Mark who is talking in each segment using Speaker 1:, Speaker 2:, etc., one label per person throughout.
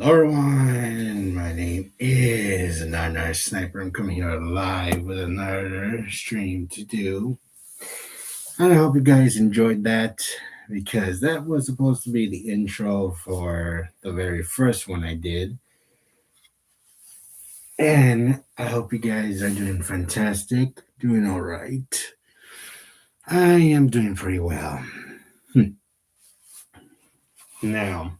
Speaker 1: Hello, everyone. My name is Nana Sniper. I'm coming here live with another stream to do. And I hope you guys enjoyed that because that was supposed to be the intro for the very first one I did. And I hope you guys are doing fantastic, doing all right. I am doing pretty well. Now,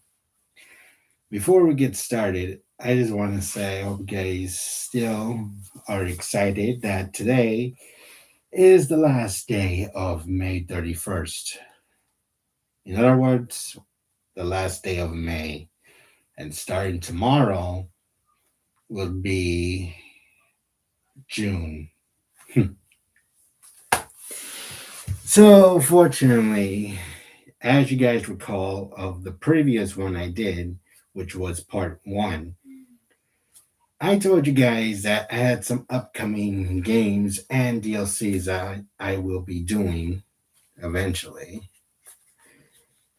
Speaker 1: before we get started, I just want to say I hope you guys still are excited that today is the last day of May 31st. In other words, the last day of May. And starting tomorrow will be June. So, fortunately, as you guys recall of the previous one I did, which was part one, I told you guys that I had some upcoming games and DLCs that I will be doing eventually.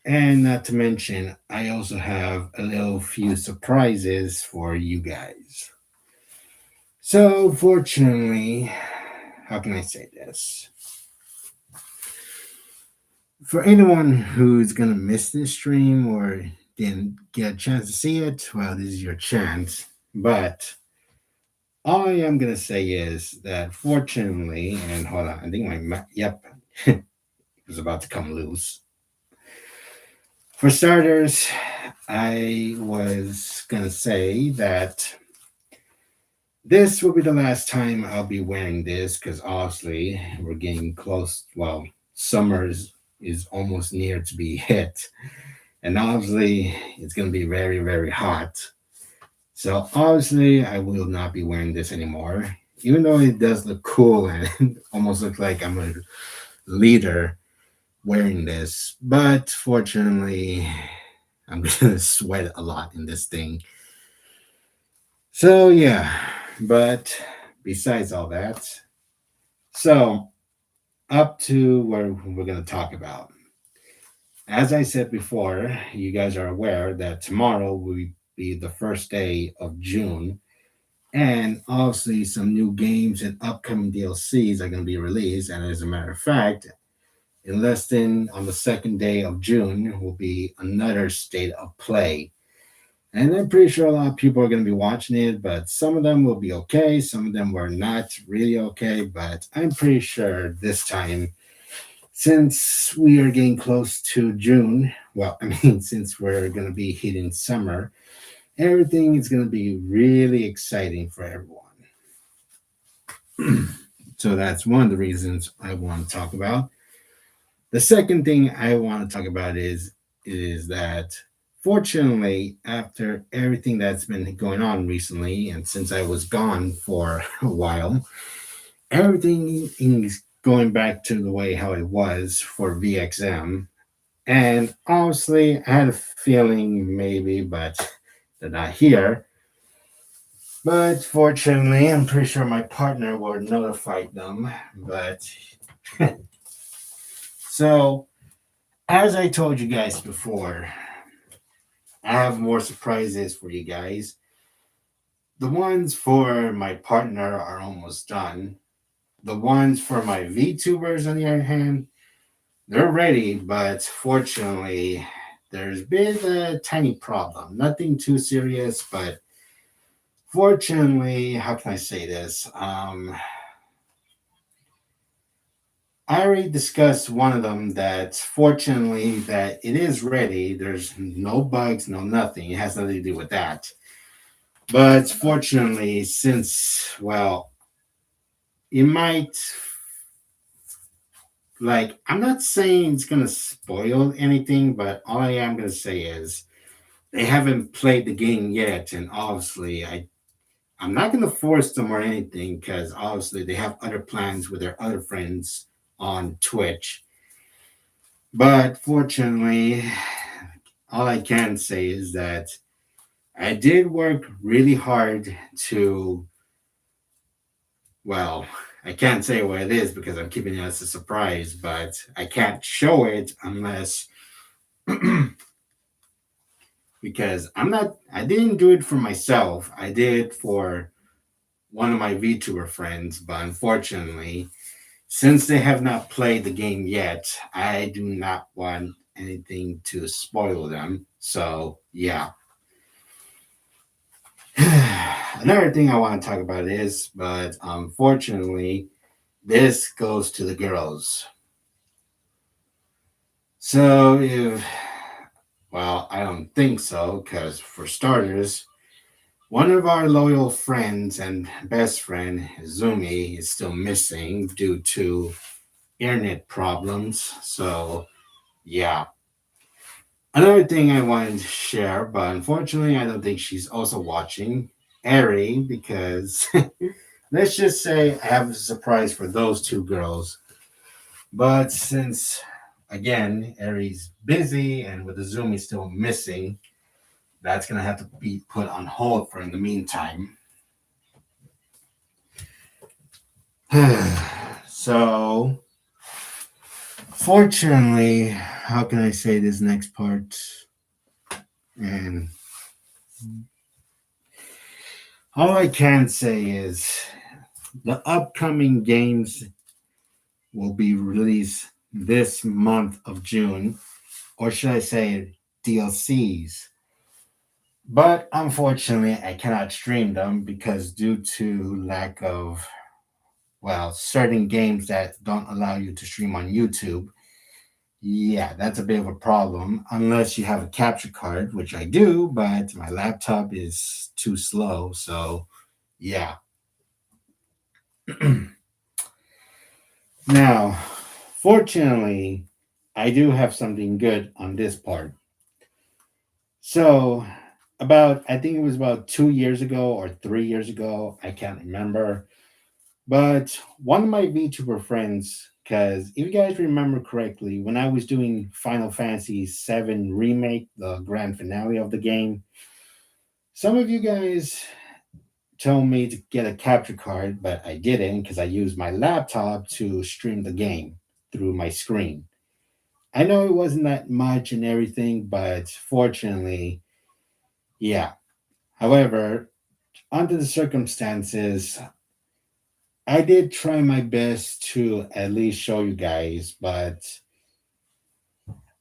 Speaker 1: And not to mention, I also have a little few surprises for you guys. So, fortunately, how can I say this? For anyone who's going to miss this stream or didn't get a chance to see it, well, this is your chance. But all I am going to say is that fortunately, and hold on, I think yep, it was about to come loose. For starters, I was going to say that this will be the last time I'll be wearing this because obviously we're getting close. Well, summer is almost near to be hit. And obviously it's going to be very, very hot. So obviously I will not be wearing this anymore. Even though it does look cool and almost look like I'm a leader wearing this. But fortunately, I'm going to sweat a lot in this thing. So yeah, but besides all that, so up to where we're going to talk about. As I said before, you guys are aware that tomorrow will be the first day of June, and obviously some new games and upcoming DLCs are going to be released. And as a matter of fact, in less than on the second day of June will be another state of play. And I'm pretty sure a lot of people are going to be watching it, but some of them will be okay. Some of them were not really okay, but I'm pretty sure this time, since we are getting close to June, well, I mean, since we're going to be hitting summer, everything is going to be really exciting for everyone. So that's one of the reasons I want to talk about. The second thing I want to talk about is that fortunately, after everything that's been going on recently, and since I was gone for a while, everything is going back to the way how it was for VXM. And honestly, I had a feeling maybe, but they're not here. But fortunately, I'm pretty sure my partner will notify them. But so, as I told you guys before, I have more surprises for you guys. The ones for my partner are almost done. The ones for my VTubers, on the other hand, they're ready, but fortunately, there's been a tiny problem. Nothing too serious, but fortunately, how can I say this? I already discussed one of them that fortunately that it is ready. There's no bugs, no nothing. It has nothing to do with that. But fortunately, since well, it might like I'm not saying it's gonna spoil anything, but all I am gonna say is they haven't played the game yet, and obviously I'm not gonna force them or anything because obviously they have other plans with their other friends on Twitch. But fortunately, all I can say is that I did work really hard to, well, I can't say what it is because I'm keeping it as a surprise, but I can't show it unless because I didn't do it for myself. I did it for one of my VTuber friends, but unfortunately, since they have not played the game yet, I do not want anything to spoil them. So, yeah. Another thing I want to talk about is, but unfortunately, this goes to the girls. So, if, well, I don't think so, because for starters, one of our loyal friends and best friend, Zumi, is still missing due to internet problems. So, yeah. Another thing I wanted to share, but unfortunately, I don't think she's also watching, Ari, because let's just say I have a surprise for those two girls. But since, again, Ari's busy and with the Zoom is still missing, that's going to have to be put on hold for in the meantime. So, fortunately, how can I say this next part? And all I can say is the upcoming games will be released this month of June, or should I say DLCs. But unfortunately, I cannot stream them because due to lack of, well, certain games that don't allow you to stream on YouTube. Yeah, that's a bit of a problem unless you have a capture card, which I do, but my laptop is too slow. So, yeah. Now, fortunately, I do have something good on this part. So, I think it was about 2 years ago or 3 years ago, I can't remember. But one of my VTuber friends, because if you guys remember correctly, when I was doing Final Fantasy VII Remake, the grand finale of the game, some of you guys told me to get a capture card, but I didn't because I used my laptop to stream the game through my screen. I know it wasn't that much and everything, but fortunately, yeah. However, under the circumstances, I did try my best to at least show you guys, but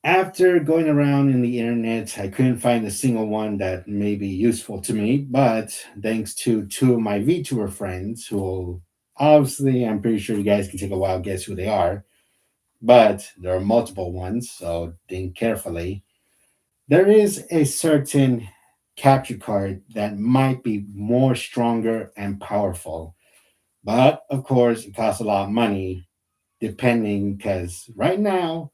Speaker 1: after going around in the internet, I couldn't find a single one that may be useful to me. But thanks to two of my VTuber friends, who obviously I'm pretty sure you guys can take a wild guess who they are, but there are multiple ones, so think carefully. There is a certain capture card that might be more stronger and powerful. But of course, it costs a lot of money, depending, because right now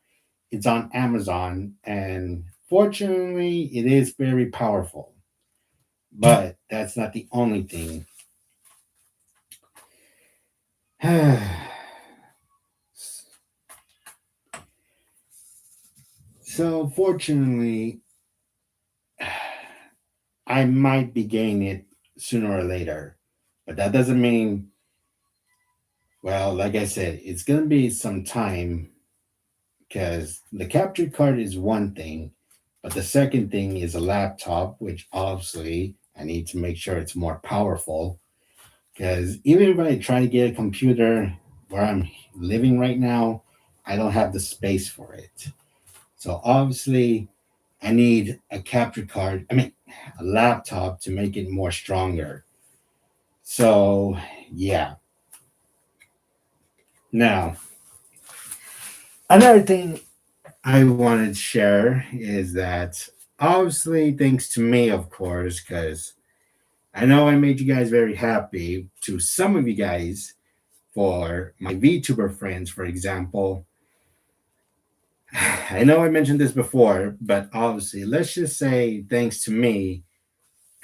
Speaker 1: it's on Amazon, and fortunately, it is very powerful. But that's not the only thing. So, fortunately, I might be getting it sooner or later. But that doesn't mean, well, like I said, it's going to be some time because the capture card is one thing, but the second thing is a laptop, which obviously I need to make sure it's more powerful. Because even if I try to get a computer where I'm living right now, I don't have the space for it. So obviously, I need a capture card, I mean, a laptop to make it more stronger. So, yeah. Now, another thing I wanted to share is that obviously, thanks to me, of course, because I know I made you guys very happy. To some of you guys, for my VTuber friends, for example, I know I mentioned this before, but obviously, let's just say thanks to me,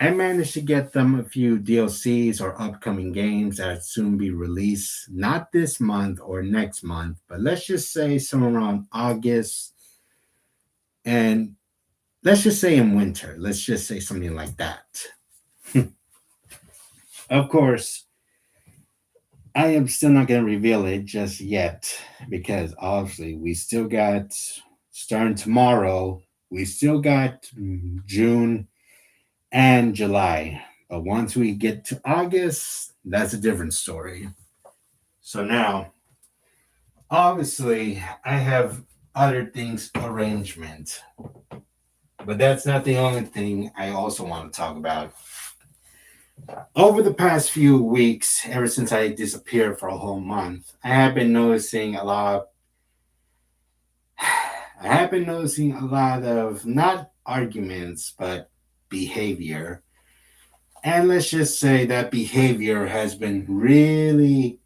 Speaker 1: I managed to get them a few DLCs or upcoming games that soon be released, not this month or next month, but let's just say somewhere around August, and let's just say in winter. Let's just say something like that. Of course, I am still not going to reveal it just yet because obviously we still got starting tomorrow. We still got June and July. But once we get to August, that's a different story. So now, obviously, I have other things arrangement, but that's not the only thing I also want to talk about. Over the past few weeks, ever since I disappeared for a whole month, I have been noticing a lot. I have been noticing a lot of not arguments, but behavior. And let's just say that behavior has been really,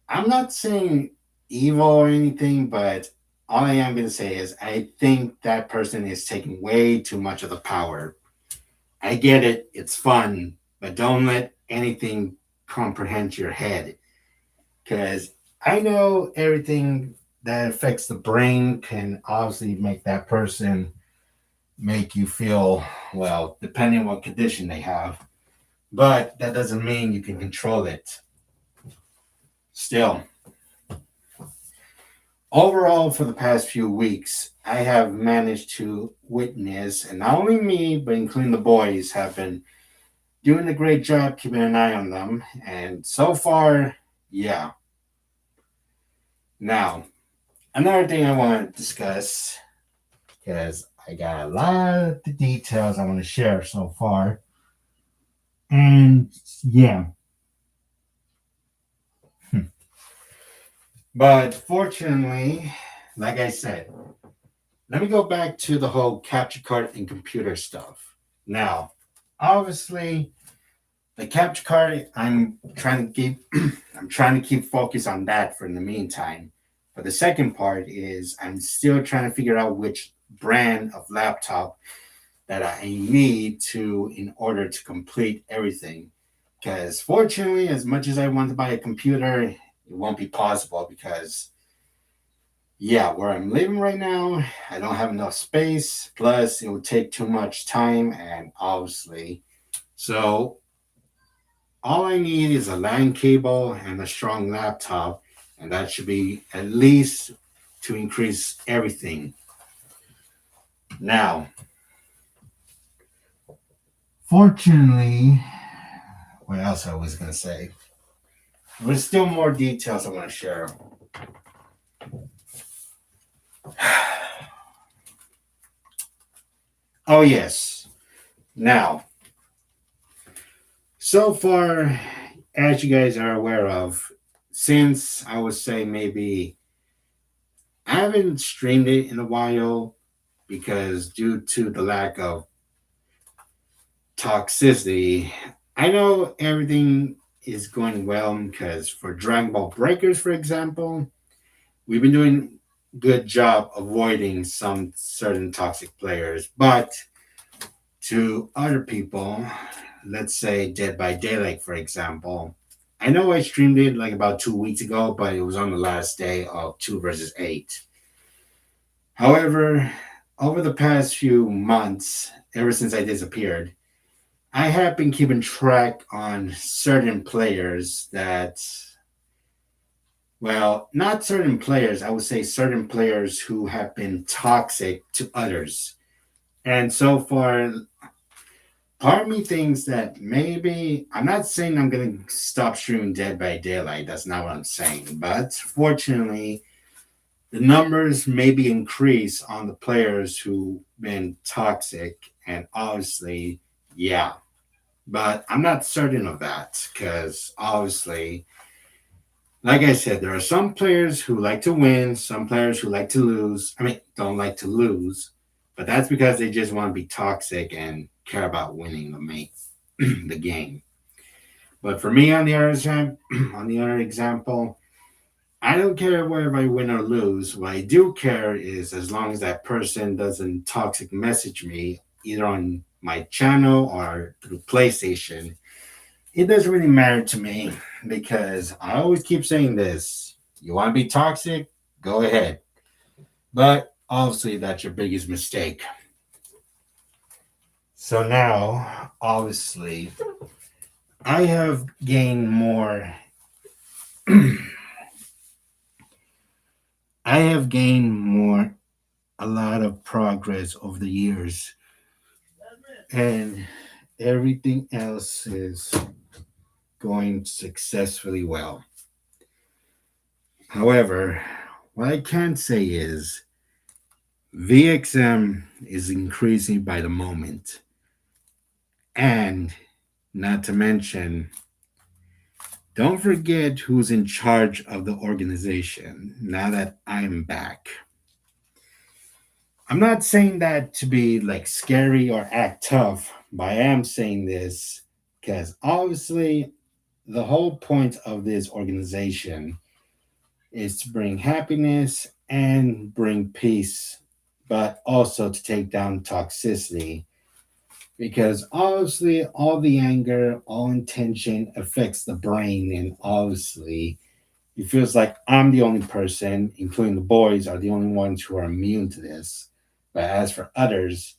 Speaker 1: I'm not saying evil or anything, but all I am going to say is I think that person is taking way too much of the power. I get it, it's fun, but don't let anything comprehend your head. Because I know everything that affects the brain can obviously make that person make you feel, well, depending on what condition they have. But that doesn't mean you can control it. Still, overall, for the past few weeks, I have managed to witness, and not only me, but including the boys, have been doing a great job keeping an eye on them. And so far, yeah. Now, another thing I want to discuss, because I got a lot of the details I want to share so far. And yeah. But fortunately, like I said, let me go back to the whole capture card and computer stuff. Now, obviously, the capture card, I'm trying to keep I'm trying to keep focus on that for the meantime. But the second part is I'm still trying to figure out which brand of laptop that I need to in order to complete everything. Because fortunately, as much as I want to buy a computer, it won't be possible because yeah, where I'm living right now, I don't have enough space. Plus, it would take too much time and obviously. So all I need is a LAN cable and a strong laptop, and that should be at least to increase everything. Now, fortunately, what else I was gonna say? There's still more details I want to share. Oh yes. Now, so far, as you guys are aware of, since I would say maybe I haven't streamed it in a while because due to the lack of toxicity, I know everything is going well because for Dragon Ball Breakers, for example, we've been doing good job avoiding some certain toxic players, but to other people, let's say Dead by Daylight, for example, I know I streamed it like about 2 weeks ago, but it was on the last day of 2 versus 8. However, over the past few months, ever since I disappeared, I have been keeping track on certain players that, well, not certain players, I would say certain players who have been toxic to others. And so far, part of me thinks that maybe I'm not saying I'm going to stop streaming Dead by Daylight. That's not what I'm saying. But fortunately, the numbers maybe increase on the players who've been toxic. And obviously, yeah. But I'm not certain of that because obviously, like I said, there are some players who like to win, some players who like to lose. I mean, don't like to lose, but that's because they just want to be toxic and care about winning the game. But for me, on the other example, I don't care whether I win or lose. What I do care is as long as that person doesn't toxic message me either on my channel or through PlayStation, it doesn't really matter to me because I always keep saying this. You want to be toxic? Go ahead. But obviously, that's your biggest mistake. So now, obviously, I have gained more. I have gained more a lot of progress over the years, and everything else is going successfully well. However, what I can say is VXM is increasing by the moment. And not to mention, don't forget who's in charge of the organization now that I'm back. I'm not saying that to be like scary or act tough, but I am saying this because obviously the whole point of this organization is to bring happiness and bring peace, but also to take down toxicity. Because obviously, all the anger, all intention affects the brain, and obviously, it feels like I'm the only person, including the boys, are the only ones who are immune to this. But as for others,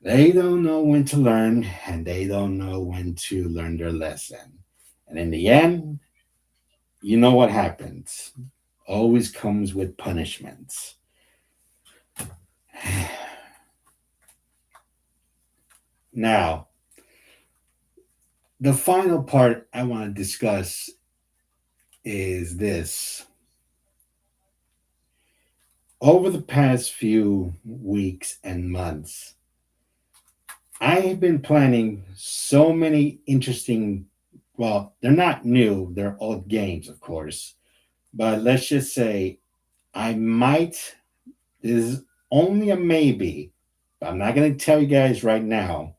Speaker 1: they don't know when to learn and they don't know when to learn their lesson. And in the end, you know what happens. Always comes with punishments. Now, the final part I want to discuss is this. Over the past few weeks and months, I have been planning so many interesting, well, they're not new, they're old games, of course. But let's just say I might, this is only a maybe, but I'm not going to tell you guys right now.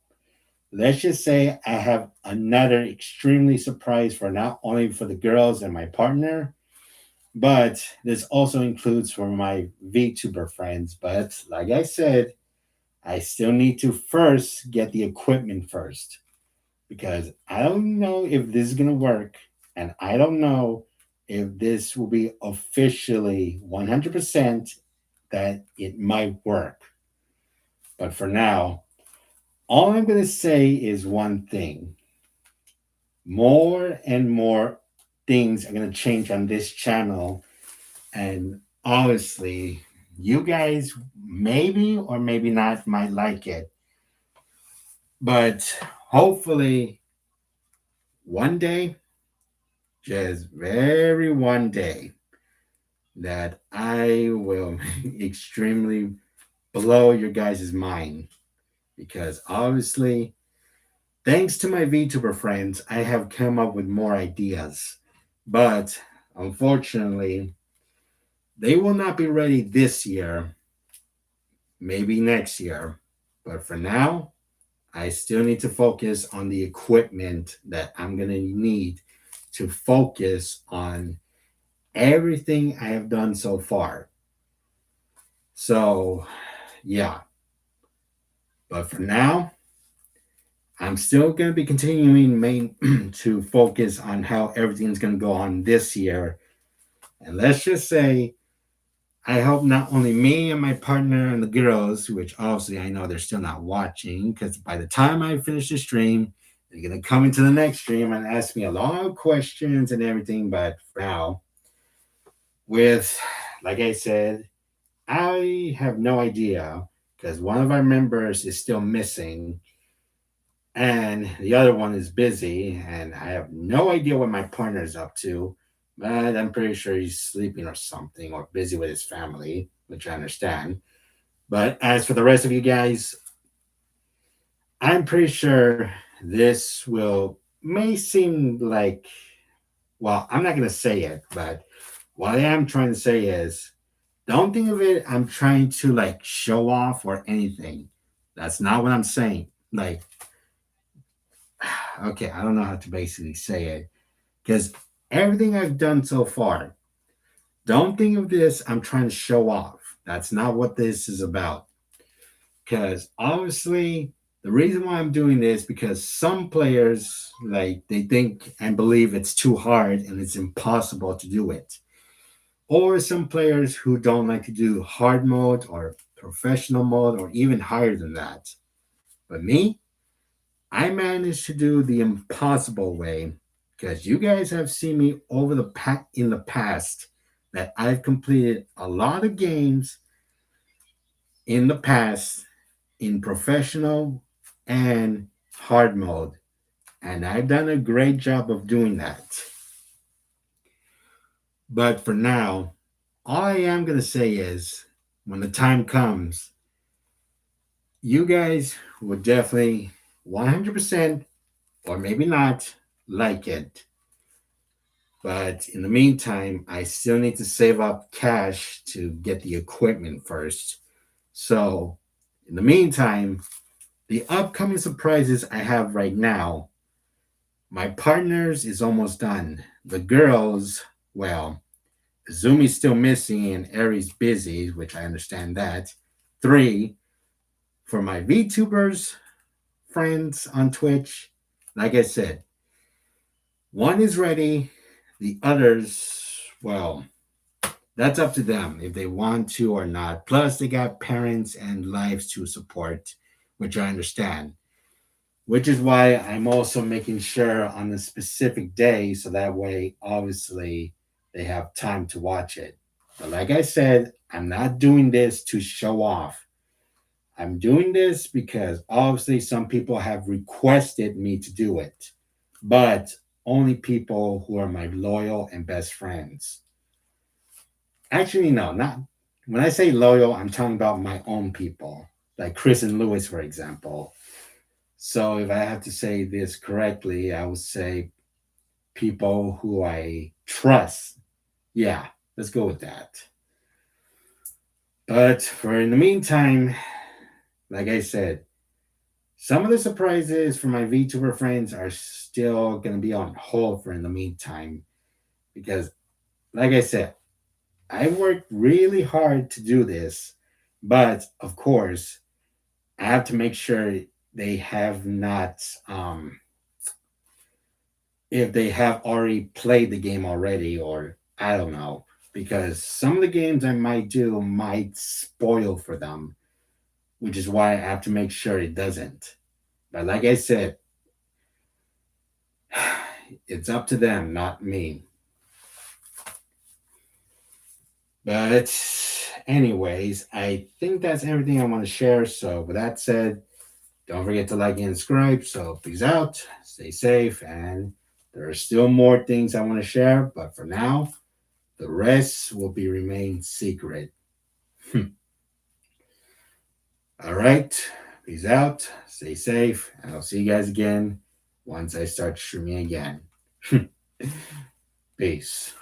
Speaker 1: Let's just say I have another extremely surprise for not only for the girls and my partner, but this also includes for my VTuber friends. But like I said, I still need to first get the equipment first because I don't know if this is going to work. And I don't know if this will be officially 100% that it might work. But for now, all I'm going to say is one thing: more and more things are going to change on this channel. And honestly, you guys maybe or maybe not might like it. But hopefully, one day, just very one day, that I will extremely blow your guys' mind. Because obviously, thanks to my VTuber friends, I have come up with more ideas. But unfortunately, they will not be ready this year, maybe next year. But for now, I still need to focus on the equipment that I'm going to need to focus on everything I have done so far. So, yeah. But for now, I'm still going to be continuing to focus on how everything's going to go on this year. And let's just say, I hope not only me and my partner and the girls, which obviously I know they're still not watching, because by the time I finish the stream, they're going to come into the next stream and ask me a lot of questions and everything. But for now, with, like I said, I have no idea because one of our members is still missing and the other one is busy, and I have no idea what my partner is up to, but I'm pretty sure he's sleeping or something or busy with his family, which I understand. But as for the rest of you guys, I'm pretty sure this will may seem like, well, I'm not going to say it, but what I am trying to say is don't think of it I'm trying to like show off or anything. That's not what I'm saying. Like, okay, I don't know how to basically say it because everything I've done so far, don't think of this I'm trying to show off. That's not what this is about. Because obviously, the reason why I'm doing this because some players like they think and believe it's too hard and it's impossible to do it. Or some players who don't like to do hard mode or professional mode or even higher than that. But me, I managed to do the impossible way because you guys have seen me over in the past that I've completed a lot of games in the past in professional and hard mode. And I've done a great job of doing that. But for now, all I am going to say is when the time comes, you guys will definitely 100% or maybe not like it. But in the meantime, I still need to save up cash to get the equipment first. So, in the meantime, the upcoming surprises I have right now, my partners is almost done. The girls, well, Zumi's still missing and Eri's busy, which I understand that. Three, for my VTubers friends on Twitch, like I said, one is ready, the others, well, that's up to them if they want to or not. Plus, they got parents and lives to support, which I understand. Which is why I'm also making sure on a specific day so that way, obviously, they have time to watch it. But like I said, I'm not doing this to show off. I'm doing this because obviously some people have requested me to do it, but only people who are my loyal and best friends. Actually, no, not when I say loyal, I'm talking about my own people, like Chris and Lewis, for example. So if I have to say this correctly, I would say people who I trust. Yeah, let's go with that. But for in the meantime, like I said, some of the surprises for my VTuber friends are still going to be on hold for in the meantime because, like I said, I worked really hard to do this, but of course, I have to make sure they have not, if they have already played the game already, or I don't know, because some of the games I might do might spoil for them, which is why I have to make sure it doesn't. But like I said, it's up to them, not me. But, anyways, I think that's everything I want to share. So, with that said, don't forget to like and subscribe. So, peace out, stay safe, and there are still more things I want to share. But for now, the rest will be remain secret. All right, peace out, stay safe, and I'll see you guys again once I start streaming again. Peace.